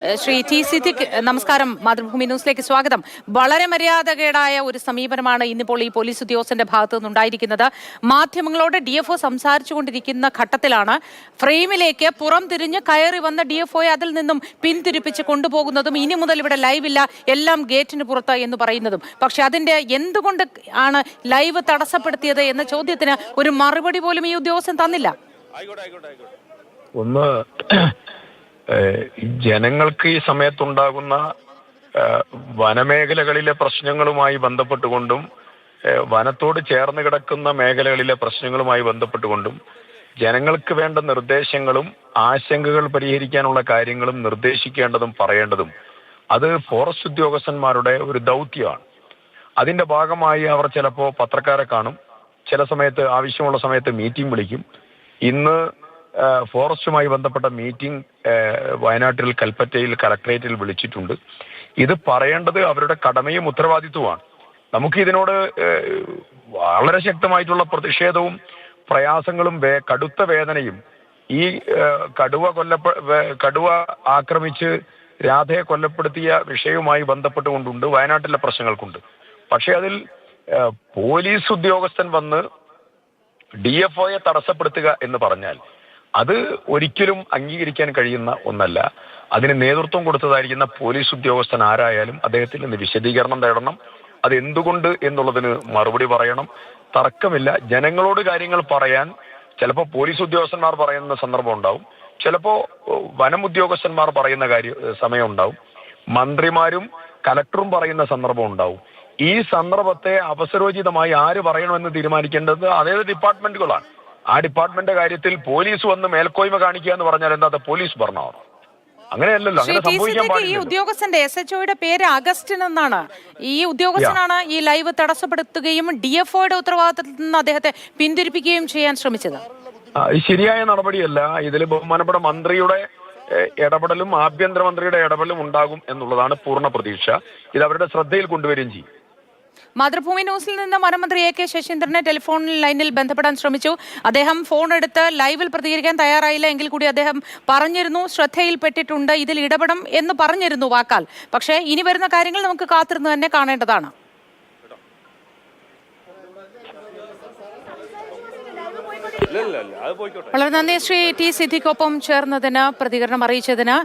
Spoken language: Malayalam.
ശ്രീ ടി സിദ്ദിഖ്, നമസ്കാരം. മാതൃഭൂമി ന്യൂസിലേക്ക് സ്വാഗതം. വളരെ മര്യാദകേടായ ഒരു സമീപനമാണ് ഇന്നിപ്പോൾ ഈ പോലീസ് ഉദ്യോഗസ്ഥന്റെ ഭാഗത്തു നിന്നുണ്ടായിരിക്കുന്നത്. മാധ്യമങ്ങളോട് DFO സംസാരിച്ചുകൊണ്ടിരിക്കുന്ന ഘട്ടത്തിലാണ് ഫ്രെയിമിലേക്ക് പുറം തിരിഞ്ഞ് കയറി വന്ന DFOയെ അതിൽ നിന്നും പിന്തിരിപ്പിച്ച് കൊണ്ടുപോകുന്നതും ഇനി മുതൽ ഇവിടെ ലൈവില്ല, എല്ലാം ഗേറ്റിന് പുറത്ത് എന്ന് പറയുന്നതും. പക്ഷെ അതിന്റെ എന്തുകൊണ്ട് ആണ് ലൈവ് തടസ്സപ്പെടുത്തിയത് എന്ന ചോദ്യത്തിന് ഒരു മറുപടി പോലും ഈ ഉദ്യോഗസ്ഥൻ തന്നില്ല. ഒന്ന്, ജനങ്ങൾക്ക് ഈ സമയത്തുണ്ടാകുന്ന വനമേഖലകളിലെ പ്രശ്നങ്ങളുമായി ബന്ധപ്പെട്ടുകൊണ്ടും വനത്തോട് ചേർന്ന് കിടക്കുന്ന മേഖലകളിലെ പ്രശ്നങ്ങളുമായി ബന്ധപ്പെട്ടുകൊണ്ടും ജനങ്ങൾക്ക് വേണ്ട നിർദ്ദേശങ്ങളും ആശങ്കകൾ പരിഹരിക്കാനുള്ള കാര്യങ്ങളും നിർദ്ദേശിക്കേണ്ടതും പറയേണ്ടതും അത് ഫോറസ്റ്റ് ഉദ്യോഗസ്ഥന്മാരുടെ ഒരു ദൗത്യമാണ്. അതിന്റെ ഭാഗമായി അവർ ചിലപ്പോൾ പത്രക്കാരെ കാണും, ചില സമയത്ത് ആവശ്യമുള്ള സമയത്ത് മീറ്റിംഗ് വിളിക്കും. ഇന്ന് ഫോറസ്റ്റുമായി ബന്ധപ്പെട്ട മീറ്റിംഗ് വയനാട്ടിൽ കൽപ്പറ്റയിൽ കളക്ടറേറ്റിൽ വിളിച്ചിട്ടുണ്ട്. ഇത് പറയേണ്ടത് അവരുടെ കടമയും ഉത്തരവാദിത്വമാണ്. നമുക്ക് ഇതിനോട് വളരെ ശക്തമായിട്ടുള്ള പ്രതിഷേധവും പ്രയാസങ്ങളും കടുത്ത വേദനയും ഈ കടുവ ആക്രമിച്ച് രാധയെ കൊല്ലപ്പെടുത്തിയ വിഷയവുമായി ബന്ധപ്പെട്ടുകൊണ്ടുണ്ട്, വയനാട്ടിലെ പ്രശ്നങ്ങൾക്കുണ്ട്. പക്ഷെ അതിൽ പോലീസ് ഉദ്യോഗസ്ഥൻ വന്ന് DFOയെ തടസ്സപ്പെടുത്തുക എന്ന് പറഞ്ഞാൽ അത് ഒരിക്കലും അംഗീകരിക്കാൻ കഴിയുന്ന ഒന്നല്ല. അതിന് നേതൃത്വം കൊടുത്തതായിരിക്കുന്ന പോലീസ് ഉദ്യോഗസ്ഥൻ ആരായാലും അദ്ദേഹത്തിൽ നിന്ന് വിശദീകരണം തേടണം. അത് എന്തുകൊണ്ട് എന്നുള്ളതിന് മറുപടി പറയണം. തർക്കമില്ല. ജനങ്ങളോട് കാര്യങ്ങൾ പറയാൻ ചിലപ്പോൾ പോലീസ് ഉദ്യോഗസ്ഥന്മാർ പറയുന്ന സന്ദർഭം ഉണ്ടാവും, ചിലപ്പോൾ വനം ഉദ്യോഗസ്ഥന്മാർ പറയുന്ന സമയം ഉണ്ടാവും, മന്ത്രിമാരും കലക്ടറും പറയുന്ന സന്ദർഭം ഉണ്ടാവും. ഈ സന്ദർഭത്തെ അവസരോചിതമായി ആര് പറയണമെന്ന് തീരുമാനിക്കേണ്ടത് അതേത് ഡിപ്പാർട്ട്മെന്റുകളാണ്. ആ ഡിപ്പാർട്ട്മെന്റ് കാര്യത്തിൽ പോലീസ് വന്ന് മേൽക്കോയ്മ കാണിക്കുക എന്ന് പറഞ്ഞാൽ എന്താ പോലീസ് ഭരണമാണോ? അങ്ങനെയല്ലല്ലോ, അങ്ങനെ സംഭവിക്കാൻ പാടില്ല. ഈ ഉദ്യോഗസ്ഥന്റെ SHOയുടെ പേര് അഗസ്റ്റിൻ എന്നാണ്. ഈ ഉദ്യോഗസ്ഥനാണ് ഈ ലൈവ് തടസ്സപ്പെടുത്തുകയും DFOയുടെ ഉത്തരവാദിത്തത്തിൽ നിന്ന് അദ്ദേഹത്തെ പിന്തിരിപ്പിക്കുകയും ചെയ്യാൻ ശ്രമിച്ചത്. ശരിയായ നടപടിയല്ല. ഇതിൽ ബഹുമാനപ്പെട്ട മന്ത്രിയുടെ ഇടപെടലും ആഭ്യന്തരമന്ത്രിയുടെ ഇടപെടലും ഉണ്ടാകും എന്നുള്ളതാണ് പൂർണ്ണ പ്രതീക്ഷ. ഇത് അവരുടെ ശ്രദ്ധയിൽ കൊണ്ടുവരികയും ചെയ്യും. മാതൃഭൂമി ന്യൂസിൽ നിന്ന് വനമന്ത്രി AK ശശീന്ദ്രനെ ടെലിഫോൺ ലൈനിൽ ബന്ധപ്പെടാൻ ശ്രമിച്ചു. അദ്ദേഹം ഫോൺ എടുത്ത് ലൈവിൽ പ്രതികരിക്കാൻ തയ്യാറായില്ല. എങ്കിൽ കൂടി അദ്ദേഹം പറഞ്ഞിരുന്നു, ശ്രദ്ധയിൽപ്പെട്ടിട്ടുണ്ട്, ഇതിൽ ഇടപെടും എന്ന് പറഞ്ഞിരുന്നു വാക്കാൽ. പക്ഷേ ഇനി വരുന്ന കാര്യങ്ങൾ നമുക്ക് കാത്തിരുന്ന് തന്നെ കാണേണ്ടതാണ്. വളരെ നന്ദി ശ്രീ ടി സിദ്ദിഖൊപ്പം ചേർന്നതിന്, പ്രതികരണം അറിയിച്ചതിന്.